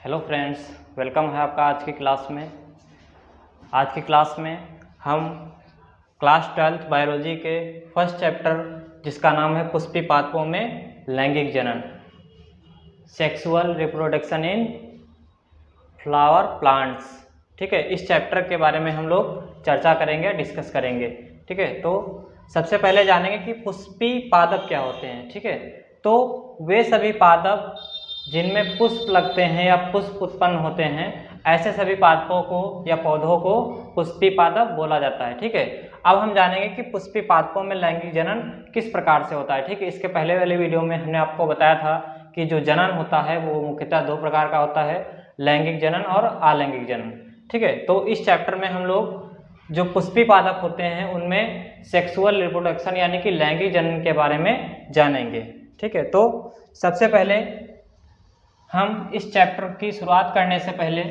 Hello friends, welcome है आपका आज की क्लास में। आज की क्लास में हम क्लास 12th बायोलॉजी के फर्स्ट चैप्टर जिसका नाम है पुष्पी पादपों में लैंगिक जनन, sexual reproduction in flower plants, ठीक है, इस चैप्टर के बारे में हम लोग चर्चा करेंगे, डिस्कस करेंगे। ठीक है, तो सबसे पहले जानेंगे कि पुष्पी पादप क्या होते हैं। ठीक है, तो वे सभी पादप जिनमें पुष्प लगते हैं या पुष्प उत्पन्न होते हैं, ऐसे सभी पादपों को या पौधों को पुष्पी पादप बोला जाता है। ठीक है, अब हम जानेंगे कि पुष्पी पादपों में लैंगिक जनन किस प्रकार से होता है। ठीक है, इसके पहले वाले वीडियो में हमने आपको बताया था कि जो जनन होता है वो मुख्यतः दो प्रकार का होता है, लैंगिक जनन और अलैंगिक जनन। ठीक है, तो इस चैप्टर में हम लोग जो पुष्पी पादप होते हैं उनमें सेक्सुअल रिप्रोडक्शन यानी कि लैंगिक जनन के बारे में जानेंगे। ठीक है, तो सबसे पहले हम इस चैप्टर की शुरुआत करने से पहले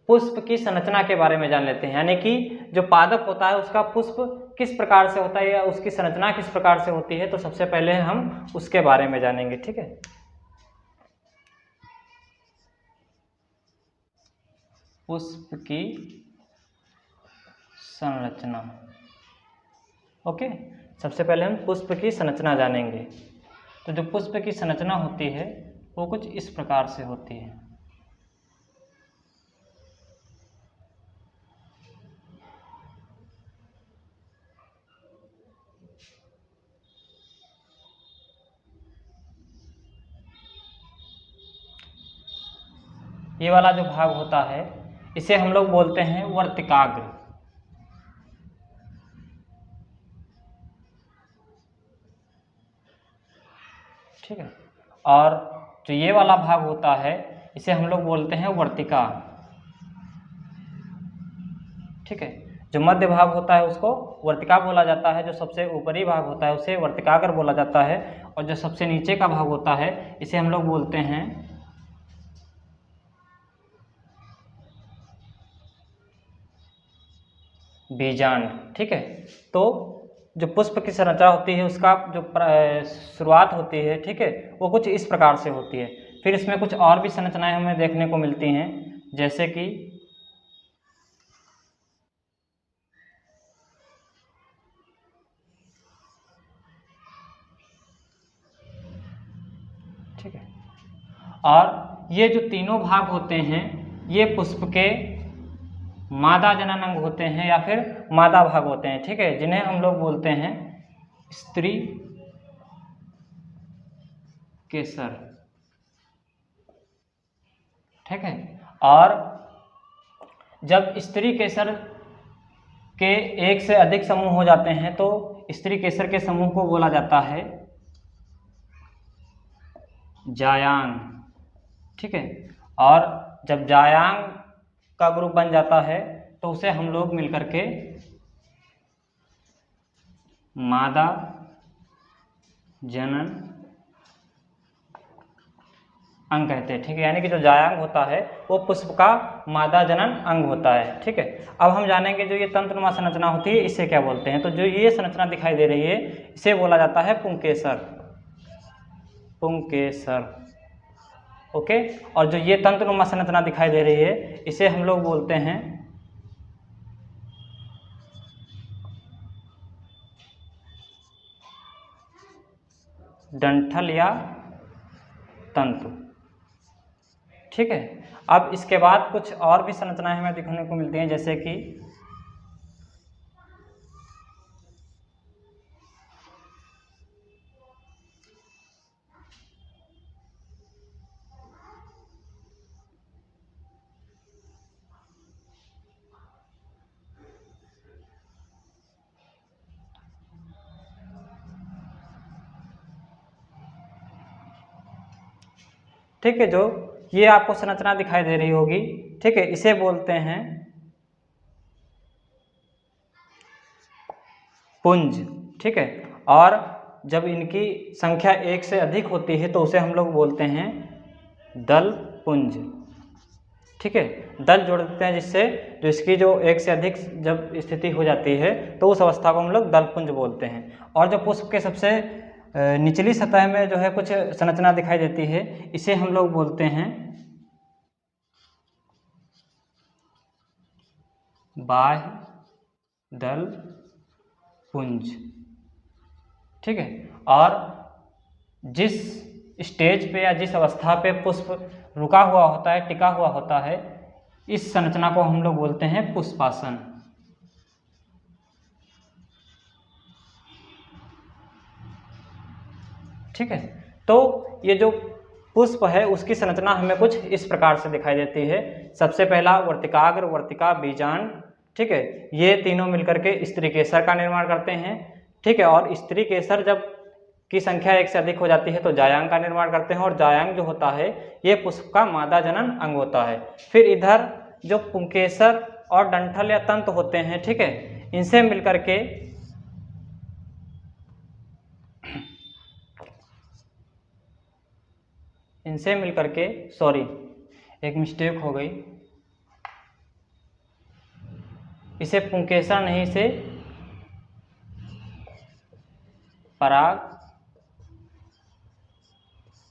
पुष्प की संरचना के बारे में जान लेते हैं, यानी कि जो पादप होता है उसका पुष्प किस प्रकार से होता है या उसकी संरचना किस प्रकार से होती है। तो सबसे पहले हम उसके बारे में जानेंगे। ठीक है, पुष्प की संरचना। ओके, सबसे पहले हम पुष्प की संरचना जानेंगे। तो जो पुष्प की संरचना होती है वो कुछ इस प्रकार से होती है। ये वाला जो भाग होता है इसे हम लोग बोलते हैं वर्तिकाग्र। ठीक है, और जो ये वाला भाग होता है इसे हम लोग बोलते हैं वर्तिका। ठीक है, जो मध्य भाग होता है उसको वर्तिका बोला जाता है, जो सबसे ऊपरी भाग होता है उसे वर्तिकाग्र बोला जाता है, और जो सबसे नीचे का भाग होता है इसे हम लोग बोलते हैं बीजांड। ठीक है, तो जो पुष्प की संरचना होती है उसका जो शुरुआत होती है, ठीक है, वो कुछ इस प्रकार से होती है। फिर इसमें कुछ और भी संरचनाएं हमें देखने को मिलती हैं, जैसे कि ठीक है, और ये जो तीनों भाग होते हैं ये पुष्प के मादा जनन अंग होते हैं या फिर मादा भाग होते हैं। ठीक है, जिन्हें हम लोग बोलते हैं स्त्री केसर। ठीक है, और जब स्त्री केसर के एक से अधिक समूह हो जाते हैं तो स्त्री केसर के समूह को बोला जाता है जायांग। ठीक है, और जब जायांग का ग्रुप बन जाता है तो उसे हम लोग मिलकर के मादा जनन अंग कहते हैं। ठीक है, यानी कि जो जायांग होता है वो पुष्प का मादा जनन अंग होता है। ठीक है, अब हम जानेंगे जो ये तंतुनुमा संरचना होती है इसे क्या बोलते हैं। तो जो ये संरचना दिखाई दे रही है इसे बोला जाता है पुंकेसर। पुंकेसर, ओके, और जो ये तंतुनुमा संरचना दिखाई दे रही है इसे हम लोग बोलते हैं डंठल या तंतु। ठीक है, अब इसके बाद कुछ और भी संरचनाएं हमें दिखने को मिलती हैं, जैसे कि ठीक है, जो ये आपको संरचना दिखाई दे रही होगी, ठीक है, इसे बोलते हैं पुंज। ठीक है, और जब इनकी संख्या एक से अधिक होती है तो उसे हम लोग बोलते हैं दल पुंज। ठीक है, दल जोड़ देते हैं जिससे जो इसकी जो एक से अधिक जब स्थिति हो जाती है तो उस अवस्था को हम लोग दल पुंज बोलते हैं। और जो पुष्प के सबसे निचली सतह में जो है कुछ संरचना दिखाई देती है, इसे हम लोग बोलते हैं बाह्य दल पुंज। ठीक है, और जिस स्टेज पे या जिस अवस्था पे पुष्प रुका हुआ होता है, टिका हुआ होता है, इस संरचना को हम लोग बोलते हैं पुष्पासन। ठीक है, तो ये जो पुष्प है उसकी संरचना हमें कुछ इस प्रकार से दिखाई देती है। सबसे पहला वर्तिकाग्र, वर्तिका, बीजांड। ठीक है, ये तीनों मिलकर के स्त्री केसर का निर्माण करते हैं। ठीक है, और स्त्री केसर जब की संख्या एक से अधिक हो जाती है तो जायांग का निर्माण करते हैं, और जायांग जो होता है ये पुष्प का मादा जनन अंग होता है। फिर इधर जो पुंकेसर और डंठल या तंतु होते हैं, ठीक है, इनसे मिलकर के सॉरी एक मिस्टेक हो गई, इसे पुंकेसर नहीं, इसे पराग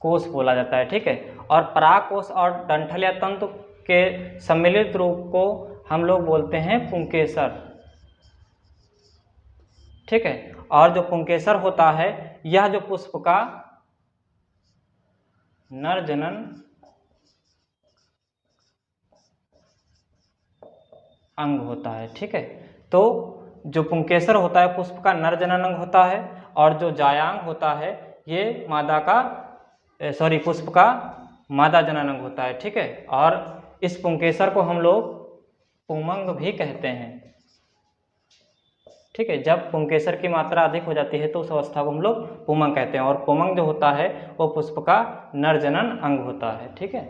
कोष बोला जाता है। ठीक है, और पराग कोष और डंठल या तंतु के सम्मिलित रूप को हम लोग बोलते हैं पुंकेसर। ठीक है, और जो पुंकेसर होता है यह जो पुष्प का नर जनन अंग होता है। ठीक है, तो जो पुंकेसर होता है पुष्प का नर जनन अंग होता है, और जो जायांग होता है ये पुष्प का मादा जनन अंग होता है। ठीक है, और इस पुंकेसर को हम लोग पुमंग भी कहते हैं। ठीक है, जब पुंकेसर की मात्रा अधिक हो जाती है तो उस अवस्था को हम लोग पुमंग कहते हैं, और पुमंग जो होता है वो पुष्प का नर जनन अंग होता है। ठीक है,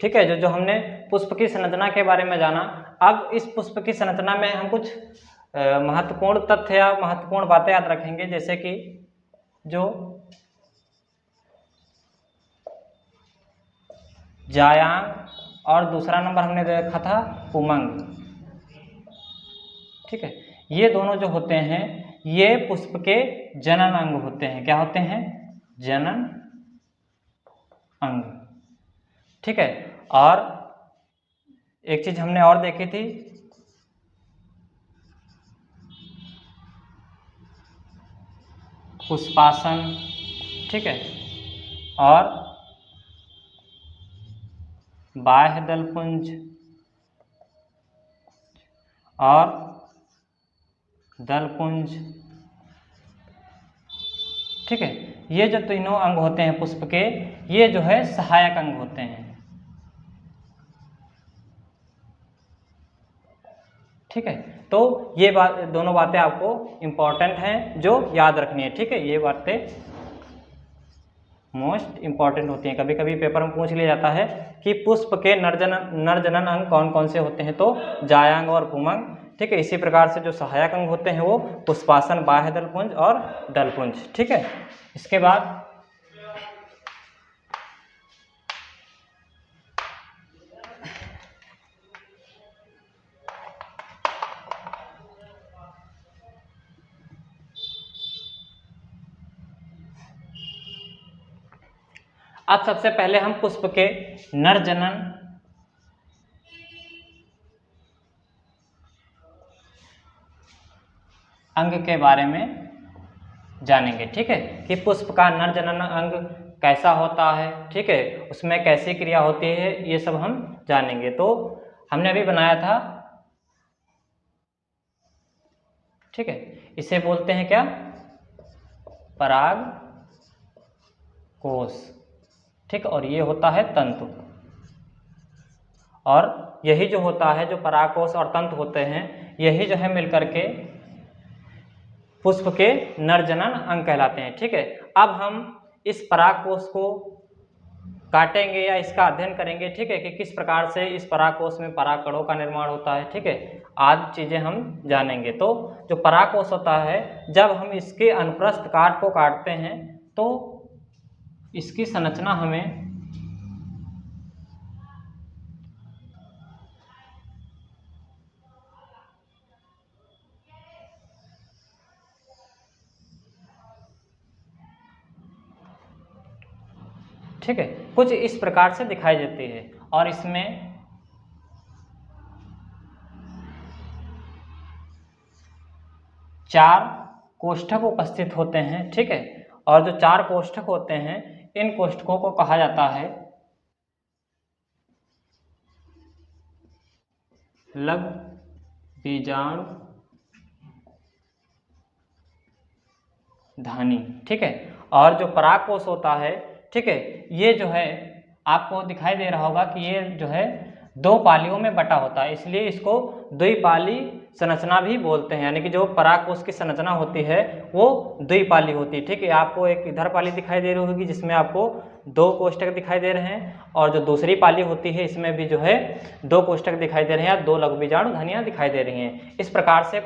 ठीक है, जो हमने पुष्प की संरचना के बारे में जाना, अब इस पुष्प की संरचना में हम कुछ महत्वपूर्ण तथ्य या महत्वपूर्ण बातें याद रखेंगे, जैसे कि जो जायांग और दूसरा नंबर हमने देखा था पुमंग। ठीक है, ये दोनों जो होते हैं ये पुष्प के जनन अंग होते हैं। क्या होते हैं? जनन अंग। ठीक है, और एक चीज हमने और देखी थी, पुष्पासन। ठीक है, और बाह्य दलपुंज और दलपुंज। ठीक है, ये जो तीनों अंग होते हैं पुष्प के, ये जो है सहायक अंग होते हैं। ठीक है, तो ये दोनों बातें आपको इंपॉर्टेंट हैं जो याद रखनी है। ठीक है, ये बातें मोस्ट इंपॉर्टेंट होती हैं। कभी कभी पेपर में पूछ लिया जाता है कि पुष्प के नर जनन अंग कौन कौन से होते हैं, तो जायांग और पुमंग। ठीक है, इसी प्रकार से जो सहायक अंग होते हैं वो पुष्पासन, बाह्य दलपुंज और दलपुंज। ठीक है, इसके बाद अब सबसे पहले हम पुष्प के नर जनन अंग के बारे में जानेंगे। ठीक है, कि पुष्प का नर जनन अंग कैसा होता है, ठीक है, उसमें कैसी क्रिया होती है, ये सब हम जानेंगे। तो हमने अभी बनाया था, ठीक है, इसे बोलते हैं क्या? पराग कोष। ठीक, और ये होता है तंतु, और यही जो होता है, जो परागकोष और तंतु होते हैं, यही जो है मिलकर के पुष्प के नर जनन अंग कहलाते हैं। ठीक है, अब हम इस परागकोष को काटेंगे या इसका अध्ययन करेंगे। ठीक है, कि किस प्रकार से इस परागकोष में परागकणों का निर्माण होता है। ठीक है, आदि चीजें हम जानेंगे। तो जो परागकोष होता है, जब हम इसके अनुप्रस्थ काट को काटते हैं तो इसकी संरचना हमें ठीक है, कुछ इस प्रकार से दिखाई देती है और इसमें चार कोष्ठक उपस्थित होते हैं। ठीक है, और जो चार कोष्ठक होते हैं इन कोष्ठकों को कहा जाता है लघु बीजाणु धानी। ठीक है, और जो परागकोश होता है, ठीक है, ये जो है आपको दिखाई दे रहा होगा कि ये जो है दो पालियों में बटा होता है, इसलिए इसको द्विपाली संरचना भी बोलते हैं। यानी कि जो परागकोश की संरचना होती है वो द्विपाली होती है। ठीक है, आपको एक इधर पाली दिखाई दे रही होगी जिसमें आपको दो कोष्ठक दिखाई दे रहे हैं, और जो दूसरी पाली होती है इसमें भी जो है दो कोष्ठक दिखाई दे रहे हैं, दो लघु बीजाणु धानियां दिखाई दे रही हैं। इस प्रकार से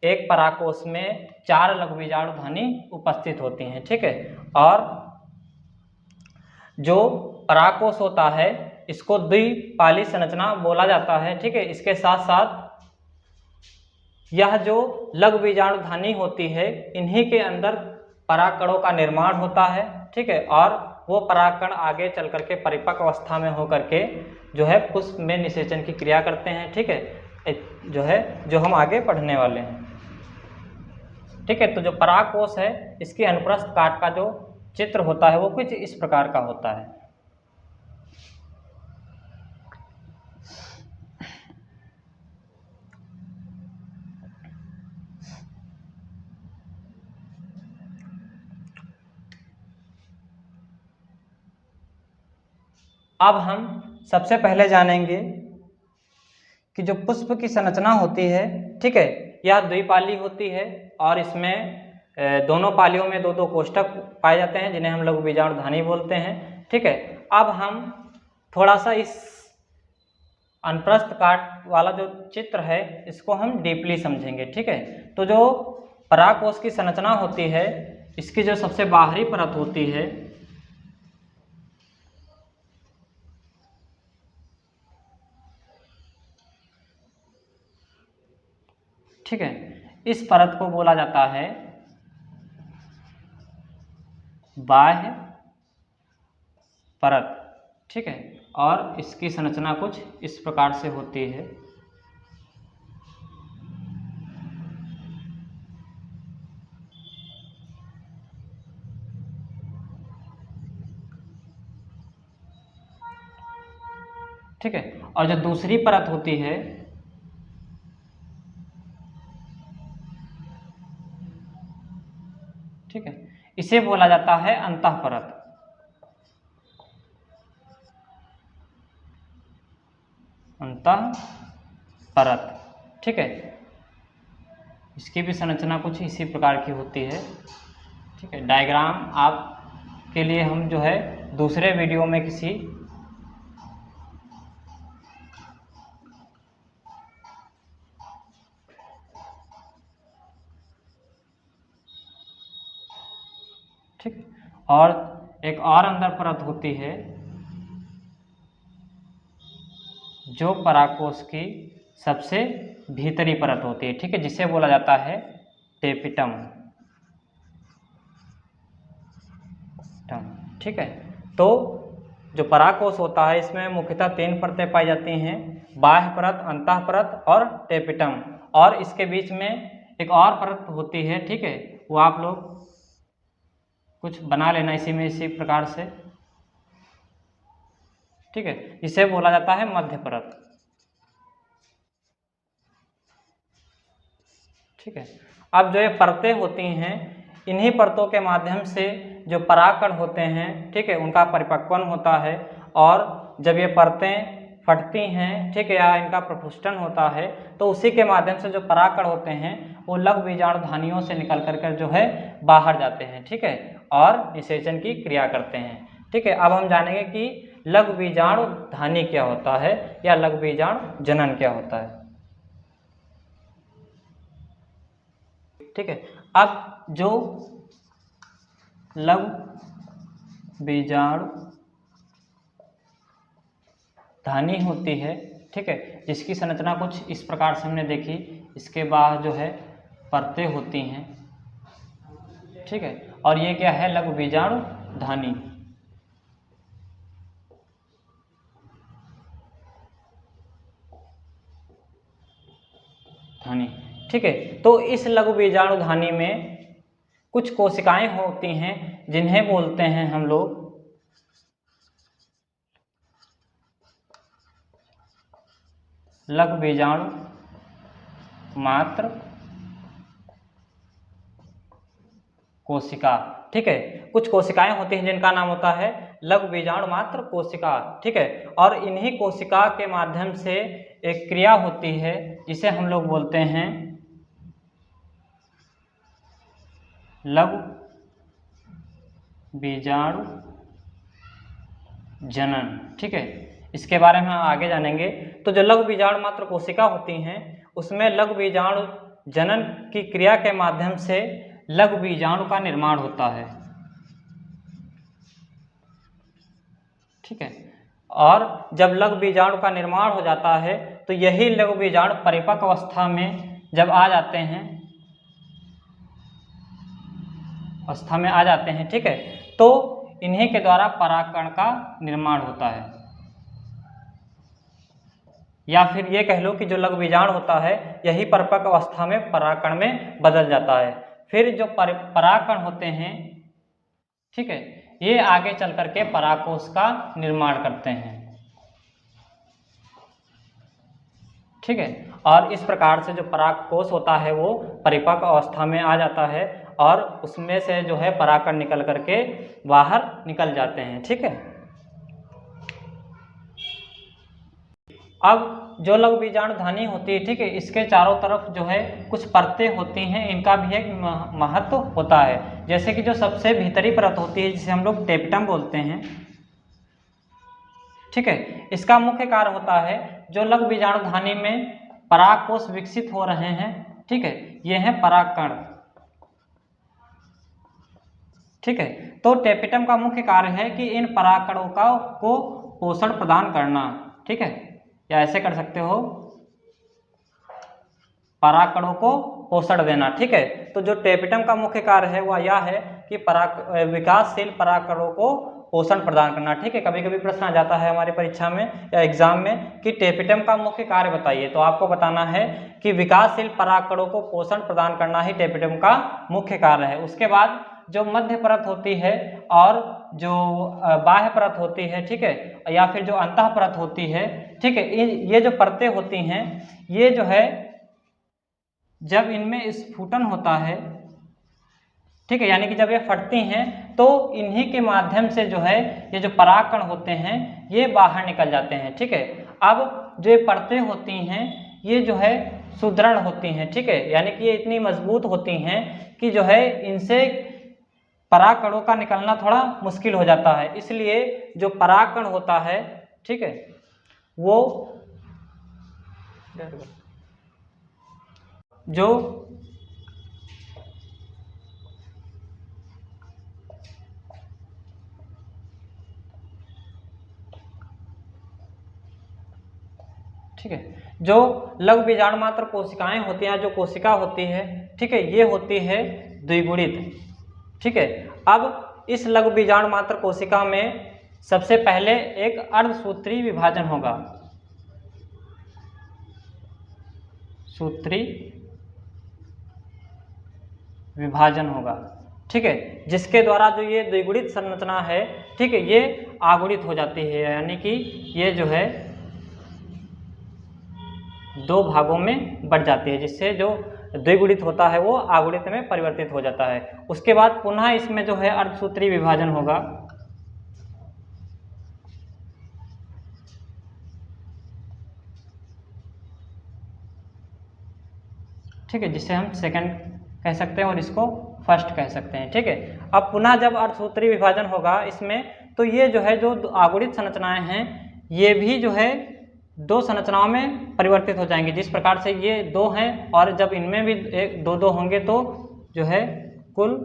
एक परागकोश में चार लघु बीजाणु धानी उपस्थित होती हैं। ठीक है, और जो परागकोश होता है इसको द्विपाली संरचना बोला जाता है। ठीक है, इसके साथ साथ यह जो लघु बीजाणु धानी होती है इन्हीं के अंदर परागकणों का निर्माण होता है। ठीक है, और वो परागकण आगे चल करके परिपक्व अवस्था में होकर के जो है पुष्प में निषेचन की क्रिया करते हैं। ठीक है, जो है जो हम आगे पढ़ने वाले हैं। ठीक है, तो जो परागकोश है इसके अनुप्रस्थ काट का जो चित्र होता है वो कुछ इस प्रकार का होता है। अब हम सबसे पहले जानेंगे कि जो पुष्प की संरचना होती है, ठीक है, यह द्विपाली होती है और इसमें दोनों पालियों में दो दो कोष्ठक पाए जाते हैं जिन्हें हम लघु बीजाणु धानी बोलते हैं। ठीक है, अब हम थोड़ा सा इस अनुप्रस्थ काट वाला जो चित्र है इसको हम डीपली समझेंगे। ठीक है, तो जो परागकोश की संरचना होती है इसकी जो सबसे बाहरी परत होती है, ठीक है, इस परत को बोला जाता है बाह्य परत। ठीक है, और इसकी संरचना कुछ इस प्रकार से होती है। ठीक है, और जो दूसरी परत होती है ठीक है, इसे बोला जाता है अंतःपरत। अंतःपरत, ठीक है, इसकी भी संरचना कुछ इसी प्रकार की होती है। ठीक है, डायग्राम आप के लिए हम जो है दूसरे वीडियो में किसी ठीक, और एक और अंदर परत होती है जो परागकोश की सबसे भीतरी परत होती है। ठीक है, जिसे बोला जाता है टेपिटम। ठीक है, तो जो परागकोश होता है इसमें मुख्यतः तीन परतें पाई जाती हैं, बाह्य परत, अंतः परत और टेपिटम, और इसके बीच में एक और परत होती है। ठीक है, वो आप लोग कुछ बना लेना इसी प्रकार से। ठीक है, इसे बोला जाता है मध्य परत। ठीक है, अब जो ये परतें होती हैं इन्हीं परतों के माध्यम से जो परागकण होते हैं, ठीक है, उनका परिपक्वन होता है, और जब ये परतें फटती हैं, ठीक है, या इनका प्रपुष्टन होता है तो उसी के माध्यम से जो परागकण होते हैं वो लघु बीजाणु धानियों से निकल कर जो है बाहर जाते हैं। ठीक है, और निषेचन की क्रिया करते हैं। ठीक है, अब हम जानेंगे कि लघु बीजाणु धानी क्या होता है या लघु बीजाणु जनन क्या होता है। ठीक है, अब जो लघु बीजाणु धानी होती है, ठीक है, जिसकी संरचना कुछ इस प्रकार से हमने देखी, इसके बाद जो है परतें होती हैं। ठीक है, और ये क्या है लघु बीजाणु धानी। धानी। ठीक है, तो इस लघु बीजाणु धानी में कुछ कोशिकाएं होती हैं जिन्हें बोलते हैं हम लोग लघु बीजाणु मात्र कोशिका। ठीक है, कुछ कोशिकाएं होती हैं जिनका नाम होता है लघु बीजाणु मात्र कोशिका। ठीक है, और इन्हीं कोशिका के माध्यम से एक क्रिया होती है जिसे हम लोग बोलते हैं लघु बीजाणु जनन। ठीक है, इसके बारे में हम आगे जानेंगे। तो जो लघु बीजाणु मात्र कोशिका होती हैं उसमें लघु बीजाणु जनन की क्रिया के माध्यम से लघु बीजाणु का निर्माण होता है। ठीक है, और जब लघु बीजाणु का निर्माण हो जाता है तो यही लघु बीजाणु परिपक्व अवस्था में जब आ जाते हैं, ठीक है, तो इन्हीं के द्वारा परागकण का निर्माण होता है। या फिर ये कह लो कि जो लघु बीजाणु होता है यही परिपक्व अवस्था में परागकण में बदल जाता है। फिर जो परागकण होते हैं, ठीक है, ये आगे चल करके परागकोश का निर्माण करते हैं। ठीक है, और इस प्रकार से जो परागकोश होता है वो परिपक्व अवस्था में आ जाता है और उसमें से जो है परागकण निकल करके बाहर निकल जाते हैं। ठीक है, अब जो लघु बीजाणु धानी होती है, ठीक है, इसके चारों तरफ जो है कुछ परतें होती हैं, इनका भी एक महत्व होता है। जैसे कि जो सबसे भीतरी परत होती है जिसे हम लोग टेपटम बोलते हैं, ठीक है, इसका मुख्य कार्य होता है जो लघु बीजाणु धानी में परागकोश विकसित हो रहे हैं, ठीक है, ये हैं परागकण। ठीक है, तो टेपिटम का मुख्य कार्य है कि इन परागकणों को पोषण प्रदान करना। ठीक है, या ऐसे कर सकते हो परागकणों को पोषण देना। ठीक है, तो जो टेपिटम का मुख्य कार्य है वह यह है कि विकासशील परागकणों को पोषण प्रदान करना। ठीक है, कभी कभी प्रश्न आ जाता है हमारी परीक्षा में या एग्जाम में कि टेपिटम का मुख्य कार्य बताइए, तो आपको बताना है कि विकासशील परागकणों को पोषण प्रदान करना ही टेपिटम का मुख्य कार्य है। उसके बाद जो मध्य परत होती है और जो बाह्य परत होती है, ठीक है, या फिर जो अंतः परत होती है, ठीक है, ये जो परतें होती हैं ये जो है जब इनमें स्फुटन होता है, ठीक है, यानी कि जब ये फटती हैं तो इन्हीं के माध्यम से जो है ये जो परागकण होते हैं ये बाहर निकल जाते हैं। ठीक है, अब जो ये परतें होती हैं ये जो है सुदृढ़ होती हैं। ठीक है, यानी कि ये इतनी मजबूत होती हैं कि जो है इनसे परागकणों का निकलना थोड़ा मुश्किल हो जाता है। इसलिए जो परागकण होता है, ठीक है, वो जो ठीक है, जो लघु बीजाणु मात्र कोशिकाएं होती हैं, जो कोशिका होती है, ठीक है, ये होती है द्विगुणित। ठीक है, अब इस लघु बीजाणु मात्र कोशिका में सबसे पहले एक अर्धसूत्री विभाजन होगा, सूत्री विभाजन होगा। ठीक है, जिसके द्वारा जो ये द्विगुणित संरचना है, ठीक है, ये आगुणित हो जाती है, यानी कि ये जो है दो भागों में बढ़ जाती है, जिससे जो द्विगुणित होता है वो आगुणित में परिवर्तित हो जाता है। उसके बाद पुनः इसमें जो है अर्धसूत्री विभाजन होगा। ठीक है, जिसे हम सेकंड कह सकते हैं और इसको फर्स्ट कह सकते हैं। ठीक है, अब पुनः जब अर्धसूत्री विभाजन होगा इसमें, तो ये जो है जो आगुणित संरचनाएं हैं ये भी जो है दो संरचनाओं में परिवर्तित हो जाएंगे। जिस प्रकार से ये दो हैं और जब इनमें भी एक दो होंगे तो जो है कुल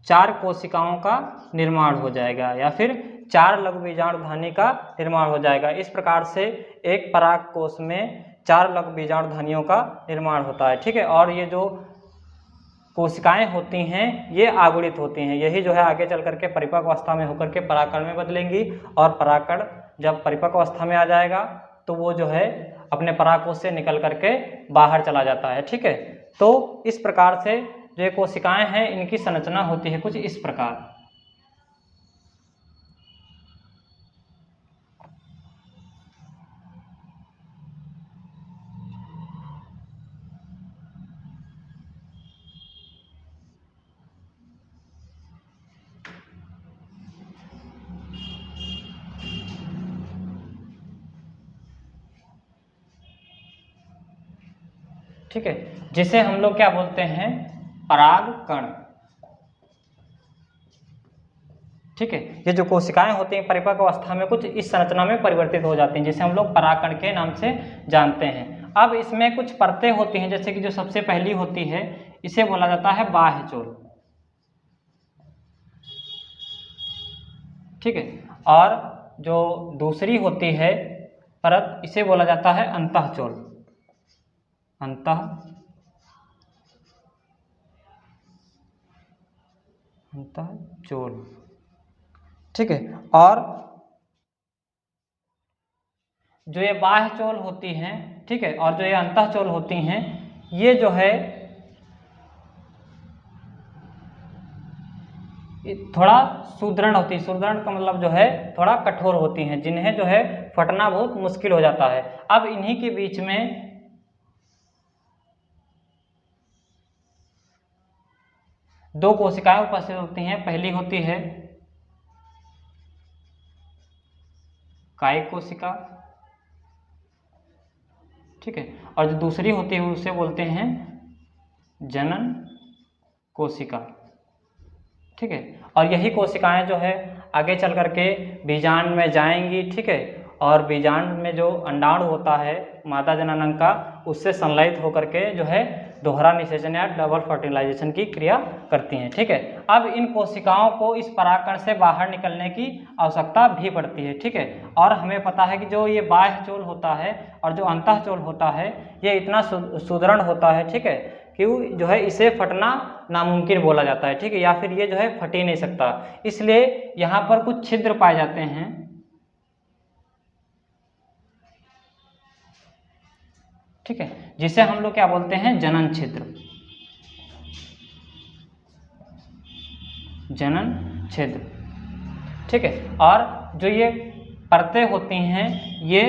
4 कोशिकाओं का निर्माण हो जाएगा, या फिर 4 लघु बीजाणु धानी का निर्माण हो जाएगा। इस प्रकार से एक पराग कोश में 4 लघु बीजाणु धानियों का निर्माण होता है। ठीक है, और ये जो कोशिकाएं होती हैं ये आगुणित होती हैं, यही जो है आगे चल करके परिपक्व अवस्था में होकर के परागकण में बदलेंगी, और परागकण जब परिपक्व अवस्था में आ जाएगा तो वो जो है अपने परागकोश से निकल करके बाहर चला जाता है। ठीक है, तो इस प्रकार से जो कोशिकाएं हैं इनकी संरचना होती है कुछ इस प्रकार। ठीक है, जिसे हम लोग क्या बोलते हैं, परागकण। ठीक है, ये जो कोशिकाएं होती हैं परिपक्व अवस्था में कुछ इस संरचना में परिवर्तित हो जाती हैं, जिसे हम लोग परागकण के नाम से जानते हैं। अब इसमें कुछ परतें होती हैं, जैसे कि जो सबसे पहली होती है इसे बोला जाता है बाह्य चोल। ठीक है, और जो दूसरी होती है परत इसे बोला जाता है अंतःचोल। अंतःचोल। ठीक है, और जो ये बाह्य चोल होती हैं, ठीक है, और जो ये अंतःचोल होती हैं, ये जो है थोड़ा सुदृढ़ होती है। सुदृढ़ का मतलब जो है थोड़ा कठोर होती हैं, जिन्हें जो है फटना बहुत मुश्किल हो जाता है। अब इन्हीं के बीच में दो कोशिकाएं उपस्थित होती हैं। पहली होती है कायिक कोशिका, ठीक है, और जो दूसरी होती है उसे बोलते हैं जनन कोशिका। ठीक है, और यही कोशिकाएं जो है आगे चल करके बीजांड में जाएंगी। ठीक है, और बीजांड में जो अंडाणु होता है मादा जननांग का, उससे संलयित होकर के जो है दोहरा निषेचन या डबल फर्टिलाइजेशन की क्रिया करती हैं। ठीक है, अब इन कोशिकाओं को इस परागकण से बाहर निकलने की आवश्यकता भी पड़ती है। ठीक है, और हमें पता है कि जो ये बाह्य चोल होता है और जो अंतःचोल होता है ये इतना सुदृढ़ होता है, ठीक है, कि जो है इसे फटना नामुमकिन बोला जाता है। ठीक है, या फिर ये जो है फट ही नहीं सकता, इसलिए यहाँ पर कुछ छिद्र पाए जाते हैं। ठीक है, जिसे हम लोग क्या बोलते हैं, जनन छिद्र। जनन छिद्र। ठीक है, और जो ये परतें होती हैं ये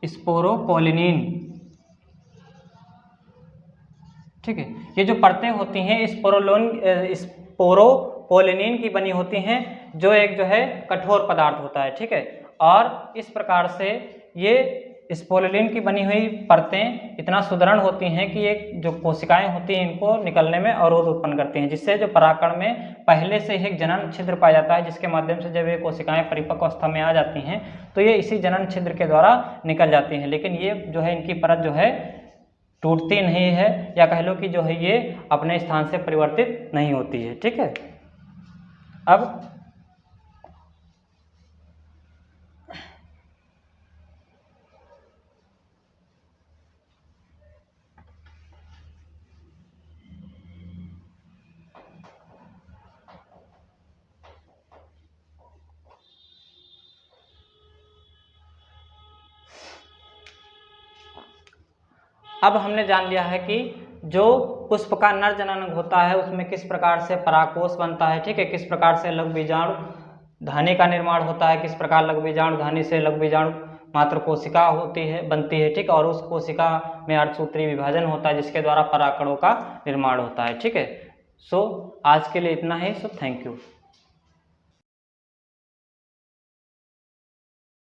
स्पोरोपोलिनिन। ठीक है, ये जो परतें होती हैं स्पोरोपोलिनिन की बनी होती हैं, जो एक जो है कठोर पदार्थ होता है। ठीक है, और इस प्रकार से ये स्पोरुलिन की बनी हुई परतें इतना सुदृढ़ होती हैं कि एक जो कोशिकाएं होती हैं इनको निकलने में अवरोध उत्पन्न करती हैं, जिससे जो परागकण में पहले से ही एक जनन छिद्र पाया जाता है, जिसके माध्यम से जब ये कोशिकाएं परिपक्व अवस्था में आ जाती हैं तो ये इसी जनन छिद्र के द्वारा निकल जाती हैं। लेकिन ये जो है इनकी परत जो है टूटती नहीं है, या कह लो कि जो है ये अपने स्थान से परिवर्तित नहीं होती है। ठीक है, अब हमने जान लिया है कि जो पुष्प का नर जननांग होता है उसमें किस प्रकार से परागकोश बनता है। ठीक है, किस प्रकार से लघु बीजाणु धानी का निर्माण होता है, किस प्रकार लघु बीजाणु धानी से लघु बीजाणु मात्र कोशिका बनती है। ठीक, और उस कोशिका में अर्धसूत्री विभाजन होता है जिसके द्वारा परागकणों का निर्माण होता है। ठीक है, सो आज के लिए इतना ही। So thank you.